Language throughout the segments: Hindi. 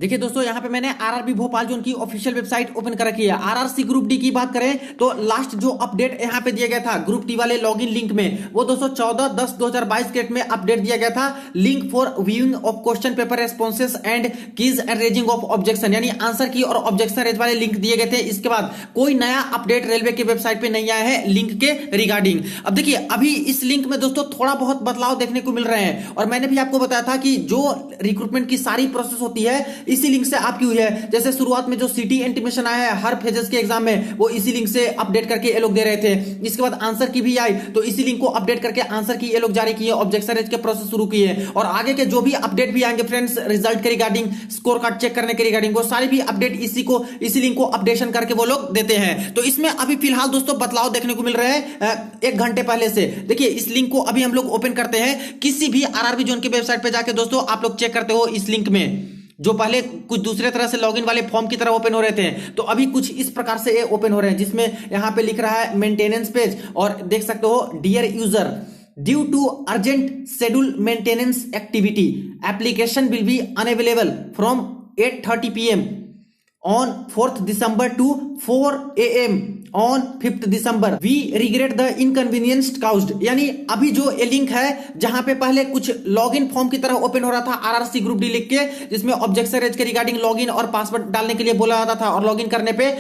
देखिए दोस्तों, यहाँ पे मैंने आरआरबी भोपाल जो उनकी ऑफिशियल वेबसाइट ओपन कर रखी है। आरआरसी ग्रुप डी की बात करें तो लास्ट जो अपडेट यहाँ पे दिया गया था ग्रुप डी वाले लॉगिन लिंक में, वो दोस्तों 14/10/2022 के डेट में अपडेट दिया गया था। Link for viewing of question paper responses and keys and raising of objection, यानी आंसर की और ऑब्जेक्शन रेज वाले लिंक दिए गए थे। इसके बाद कोई नया अपडेट रेलवे की वेबसाइट पे नहीं आया है लिंक के रिगार्डिंग। अब देखिए, अभी इस लिंक में दोस्तों थोड़ा बहुत बदलाव देखने को मिल रहे हैं, और मैंने भी आपको बताया था कि जो रिक्रूटमेंट की सारी प्रोसेस होती है इसी लिंक से आपकी हुई है। जैसे शुरुआत में जो सिटी इंटीमेशन आया है हर फेजेस के एग्जाम में, वो इसी लिंक से अपडेट करके ये लोग दे रहे थे। इसके बाद आंसर की भी आई तो इसी लिंक को अपडेट करके आंसर की ये लोग जारी किए, ऑब्जेक्शन रेज के प्रोसेस शुरू किए। और आगे के जो भी अपडेट भी आएंगे फ्रेंड्स, रिजल्ट के रिगार्डिंग, स्कोर कार्ड चेक करने के रिगार्डिंग, वो सारी भी अपडेट इसी लिंक को अपडेशन करके वो लोग देते हैं। तो इसमें अभी फिलहाल दोस्तों बदलाव देखने को मिल रहे हैं 1 घंटे पहले से। देखिए, इस लिंक को अभी हम लोग ओपन करते हैं। किसी भी आरआरबी जोन की वेबसाइट पे जाके दोस्तों आप लोग चेक करते हो इस लिंक में, जो पहले कुछ दूसरे तरह से लॉगिन वाले फॉर्म की तरह ओपन हो रहे थे, तो अभी कुछ इस प्रकार से ये ओपन हो रहे हैं, जिसमें यहां पे लिख रहा है मेंटेनेंस पेज, और देख सकते हो dear user, due to urgent schedule maintenance activity application will be unavailable from 8:30 PM on 4th December to 4 AM on 5th December. We regret the inconvenience caused. यानी अभी जो ये लिंक है जहां पे पहले कुछ लॉगिन फॉर्म की तरह ओपन हो रहा था आरआरसी ग्रुप डी लिख के, जिसमें ऑब्जेक्शन रेज के रिगार्डिंग लॉगिन और पासवर्ड डालने के लिए बोला जाता था, और लॉगिन करने पे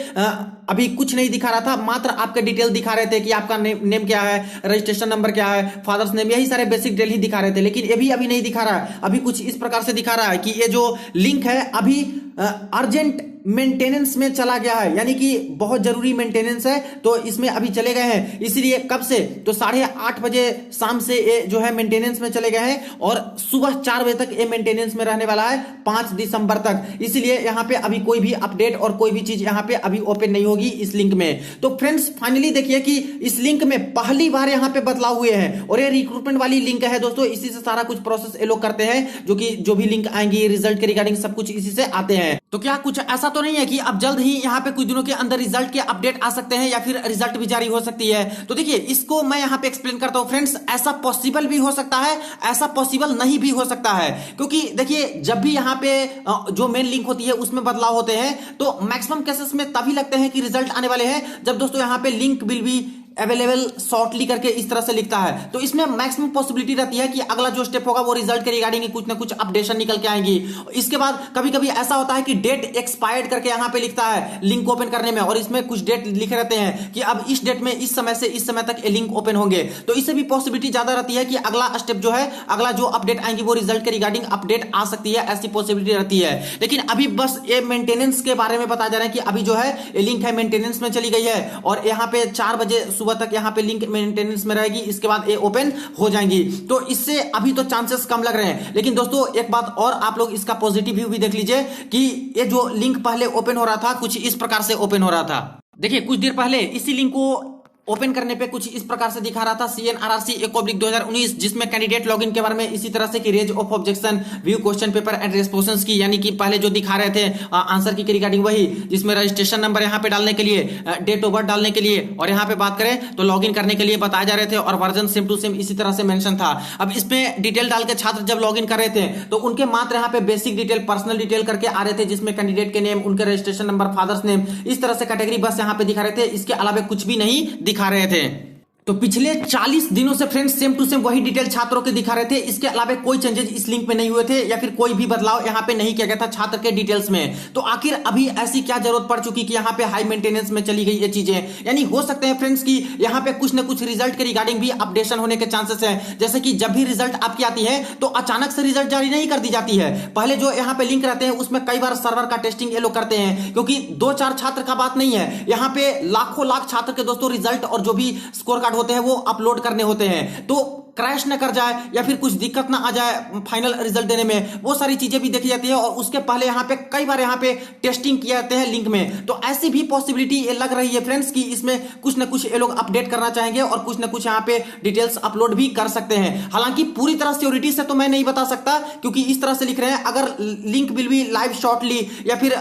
अभी कुछ नहीं दिखा रहा था, मात्र आपके डिटेल दिखा रहे थे कि आपका नेम क्या है, रजिस्ट्रेशन नंबर क्या है, फादर्स नेम, यही सारे बेसिक डिटेल ही दिखा रहे थे। लेकिन ये भी अभी नहीं दिखा रहा है, अभी कुछ इस प्रकार से दिखा रहा है कि ये जो लिंक है अभी अर्जेंट मेंटेनेंस में चला गया है, यानी कि बहुत जरूरी मेंटेनेंस है, तो इसमें अभी चले गए हैं। इसलिए कब से, तो 8:30 बजे शाम से ये जो है मेंटेनेंस में चले गए हैं, और सुबह 4 बजे तक ये मेंटेनेंस में रहने वाला है 5 दिसंबर तक। इसलिए यहां पे अभी कोई भी अपडेट और कोई भी चीज यहां पे अभी ओपन नहीं होगी इस लिंक में। तो फ्रेंड्स फाइनली देखिए कि इस लिंक में पहली बार यहां पे बदलाव हुए हैं, और ये रिक्रूटमेंट वाली लिंक है दोस्तों, इसी से सारा कुछ प्रोसेस ये लोग करते हैं, जो भी लिंक आएंगी रिजल्ट के रिगार्डिंग सब कुछ इसी से आते हैं। तो क्या कुछ ऐसा तो नहीं है कि अब जल्द ही यहाँ पे कुछ दिनों के अंदर रिजल्ट के अपडेट आ सकते हैं, या फिर रिजल्ट भी जारी हो सकती है? तो देखिए, इसको मैं यहाँ पे एक्सप्लेन करता हूँ फ्रेंड्स। ऐसा पॉसिबल भी हो सकता है, ऐसा पॉसिबल नहीं भी हो सकता है, क्योंकि देखिए जब भी यहाँ पे जो मेन लिंक होती है उसमें बदलाव होते हैं, तो मैक्सिमम केसेस में तभी लगते हैं कि रिजल्ट आने वाले हैं जब दोस्तों यहाँ पे link will be available shortly करके इस तरह से लिखता है। तो इसमें मैक्सिमम पॉसिबिलिटी रहती है कि अगला जो स्टेप होगा वो रिजल्ट के रिगार्डिंग कुछ ना कुछ अपडेशन निकल के आएंगी। इसके बाद कभी कभी ऐसा होता है कि डेट एक्सपायर्ड करके यहां पे लिखता है लिंक ओपन करने में, और इसमें कुछ डेट लिखे रहते हैं कि अब इस डेट में इस समय से इस समय तक ये लिंक ओपन होंगे। तो इससे भी पॉसिबिलिटी ज्यादा रहती है कि अगला स्टेप जो है, अगला जो अपडेट आएंगी वो रिजल्ट के रिगार्डिंग अपडेट आ सकती है, ऐसी पॉसिबिलिटी रहती है। लेकिन अभी बस ये मेंटेनेंस के बारे में बताया जा रहा है कि अभी जो है ये लिंक है मेंटेनेंस में चली गई है, और यहाँ पे 4 बजे सुबह तक यहाँ पे लिंक मेंटेनेंस में रहेगी, इसके बाद ये ओपन हो जाएंगी। तो इससे अभी तो चांसेस कम लग रहे हैं। लेकिन दोस्तों एक बात और, आप लोग इसका पॉजिटिव व्यू भी देख लीजिए कि ये जो लिंक पहले ओपन हो रहा था कुछ इस प्रकार से ओपन हो रहा था। देखिए, कुछ देर पहले इसी लिंक को ओपन करने पे कुछ इस प्रकार से दिखा रहा था CNRRC 1/2019, जिसमें कैंडिडेट लॉगिन के बारे में इसी तरह से कि raise of objection, view question paper and responses की, यानी कि पहले जो दिखा रहे थे आंसर की रिगार्डिंग वही, जिसमें रजिस्ट्रेशन नंबर यहाँ पे डालने के लिए, डेट ऑफ बर्थ डालने के लिए, और यहाँ पे बात करें तो लॉगिन करने के लिए बताए जा रहे थे, और वर्जन सेम टू सेम इसी तरह से मेंशन था। अब इसमें डिटेल डाल के छात्र जब लॉगिन कर रहे थे तो उनके मात्र यहाँ पे बेसिक डिटेल, पर्सनल डिटेल करके आ रहे थे, जिसमें कैंडिडेट के नेम, उनके रजिस्ट्रेशन नंबर, फादर्स नेम, इस तरह से कैटेगरी बस यहाँ पे दिखा रहे थे। इसके अलावा कुछ भी नहीं दिखा रहे थे। तो पिछले 40 दिनों से फ्रेंड्स सेम टू सेम वही डिटेल छात्रों के दिखा रहे थे। इसके अलावा कोई चेंजेस इस लिंक पे नहीं हुए थे, या फिर कोई भी बदलाव यहाँ पे नहीं किया गया था छात्र के डिटेल्स में। तो आखिर अभी ऐसी क्या जरूरत पड़ चुकी कि यहाँ पे हाई मेंटेनेंस में चली गई ये चीजें? यानी हो सकते हैं फ्रेंड्स कि यहाँ पे कुछ ना कुछ रिजल्ट के रिगार्डिंग भी अपडेशन होने के चांसेस है। जैसे कि जब भी रिजल्ट आपकी आती है तो अचानक से रिजल्ट जारी नहीं कर दी जाती है। पहले जो यहाँ पे लिंक रहते हैं उसमें कई बार सर्वर का टेस्टिंग ये लोग करते हैं, क्योंकि 2-4 छात्र का बात नहीं है, यहाँ पे लाखों लाख छात्र के दोस्तों रिजल्ट और जो भी स्कोर कार्ड होते हैं वो अपलोड करने होते हैं। तो क्रैश न कर जाए या फिर कुछ दिक्कत ना आ जाए फाइनल रिजल्ट देने में, वो सारी चीजें भी देखी जाती है। और उसके पहले यहाँ पे कई बार यहाँ पे टेस्टिंग किए जाते हैं लिंक में। तो ऐसी भी पॉसिबिलिटी ये लग रही है फ्रेंड्स कि इसमें कुछ ना कुछ ये लोग अपडेट करना चाहेंगे, और कुछ ना कुछ यहाँ पे डिटेल्स अपलोड भी कर सकते हैं। हालांकि पूरी तरह सिक्योरिटी से तो मैं नहीं बता सकता, क्योंकि इस तरह से लिख रहे हैं अगर link will be live shortly, या फिर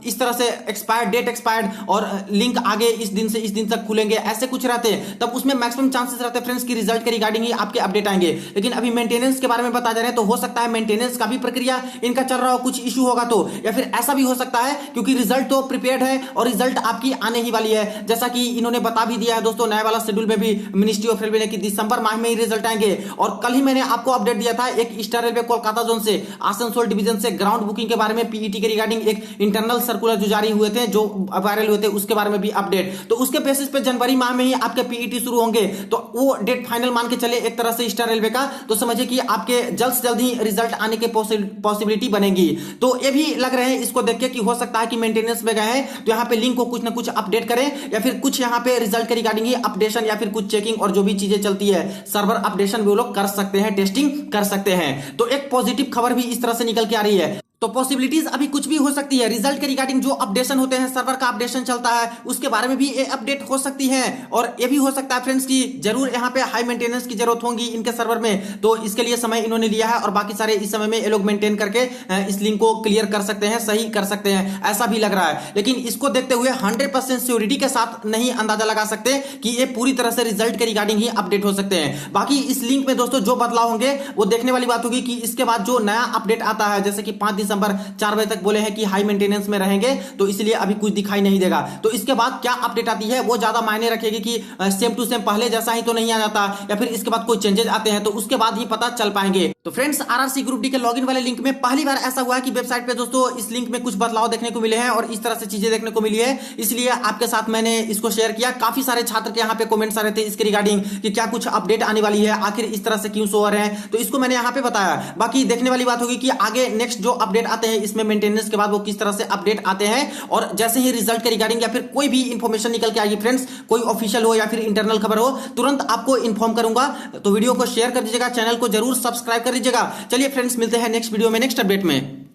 इस तरह से एक्सपायर्ड, डेट एक्सपायर्ड, और लिंक आगे इस दिन से इस दिन तक खुलेंगे, ऐसे कुछ रहते हैं, तब उसमें मैक्सिमम चांसेस रहते हैं फ्रेंड्स की रिजल्ट के रिगार्डिंग ही आपके आपके अपडेट आएंगे। लेकिन अभी मेंटेनेंस के बारे में बता जा रहे हैं, तो हो सकता है मेंटेनेंस का भी प्रक्रिया इनका चल रहा हो, कुछ इशू होगा तो, या फिर ऐसा भी हो सकता है क्योंकि रिजल्ट तो प्रिपेयर्ड है और रिजल्ट आपकी आने ही वाली है। जैसा कि इन्होंने बता भी दिया है दोस्तों, नया वाला शेड्यूल में भी मिनिस्ट्री ऑफ रेलवे ने कि दिसंबर माह में ही रिजल्ट आएंगे। और कल ही मैंने आपको अपडेट दिया था एक ईस्टर्न रेलवे कोलकाता जोन से, आसनसोल डिवीजन से ग्राउंड बुकिंग के बारे में, पीईटी के रिगार्डिंग एक इंटरनल सर्कुलर जो जारी हुए थे, जो वायरल हुए थे, उसके बारे में भी अपडेट। तो उसके बेसिस पे जनवरी माह में ही आपके पीईटी शुरू होंगे, तो वो डेट फाइनल मान के चले एक तरह से ईस्टर्न रेलवे का। तो समझिए कि आपके जल्द से जल्द ही रिजल्ट आने की पॉसिबिलिटी बनेगी। तो ये भी लग रहे हैं इसको देख के कि हो सकता है कि मेंटेनेंस में गए हैं तो यहाँ पे लिंक को कुछ ना कुछ अपडेट करें, या फिर कुछ यहाँ पे रिजल्ट के रिगार्डिंग ही अपडेशन, या फिर कुछ चेकिंग और जो भी चीजें चलती है सर्वर अपडेशन भी वो लोग कर सकते हैं, टेस्टिंग कर सकते हैं। तो एक पॉजिटिव खबर भी इस तरह से निकल के आ रही है। तो पॉसिबिलिटीज अभी कुछ भी हो सकती है। रिजल्ट के रिगार्डिंग जो अपडेशन होते हैं, सर्वर का अपडेशन चलता है, उसके बारे में भी ये अपडेट हो सकती है। और ये भी हो सकता है फ्रेंड्स कि जरूर यहाँ पे हाई मेंटेनेंस की जरूरत होगी इनके सर्वर में, तो इसके लिए समय इन्होंने लिया है और बाकी सारे इस समय में ये लोग मेंटेन करके इस लिंक को क्लियर कर सकते हैं, सही कर सकते हैं, ऐसा भी लग रहा है। लेकिन इसको देखते हुए 100% श्योरिटी के साथ नहीं अंदाजा लगा सकते कि ये पूरी तरह से रिजल्ट के रिगार्डिंग ही अपडेट हो सकते हैं। बाकी इस लिंक में दोस्तों जो बदलाव होंगे वो देखने वाली बात होगी कि इसके बाद जो नया अपडेट आता है, जैसे कि 5 दिसंबर 4 बजे तक बोले हैं कि हाई मेंटेनेंस में रहेंगे, तो इसलिए अभी कुछ दिखाई नहीं देगा। तो इसके बाद क्या अपडेट आती है वो ज्यादा मायने रखेगी कि सेम टू सेम पहले जैसा ही तो नहीं आ जाता, या फिर इसके बाद कोई चेंजेस आते हैं, तो उसके बाद ही पता चल पाएंगे। तो फ्रेंड्स, आरआरसी ग्रुप डी के लॉगिन वाले लिंक में पहली बार ऐसा हुआ है कि वेबसाइट पे दोस्तों इस लिंक में कुछ बदलाव देखने को मिले हैं और इस तरह से चीजें देखने को मिली है, इसलिए आपके साथ मैंने इसको शेयर किया। काफी सारे छात्र के यहाँ पे कमेंट्स आ रहे थे इसके रिगार्डिंग कि क्या कुछ अपडेट आने वाली है, आखिर इस तरह से क्यों शो हो रहे हैं, तो इसको मैंने यहाँ पे बताया। बाकी देखने वाली बात होगी कि आगे नेक्स्ट जो अपडेट आते हैं इसमें मेंटेनेंस के बाद वो किस तरह से अपडेट आते हैं, और जैसे ही रिजल्ट के रिगार्डिंग या फिर कोई भी इंफॉर्मेशन निकल के आएगी फ्रेंड्स, कोई ऑफिशियल हो या फिर इंटरनल खबर हो, तुरंत आपको इन्फॉर्म करूंगा। तो वीडियो को शेयर कर दीजिएगा, चैनल को जरूर सब्सक्राइब कर दीजिएगा। चलिए फ्रेंड्स, मिलते हैं नेक्स्ट वीडियो में नेक्स्ट अपडेट में।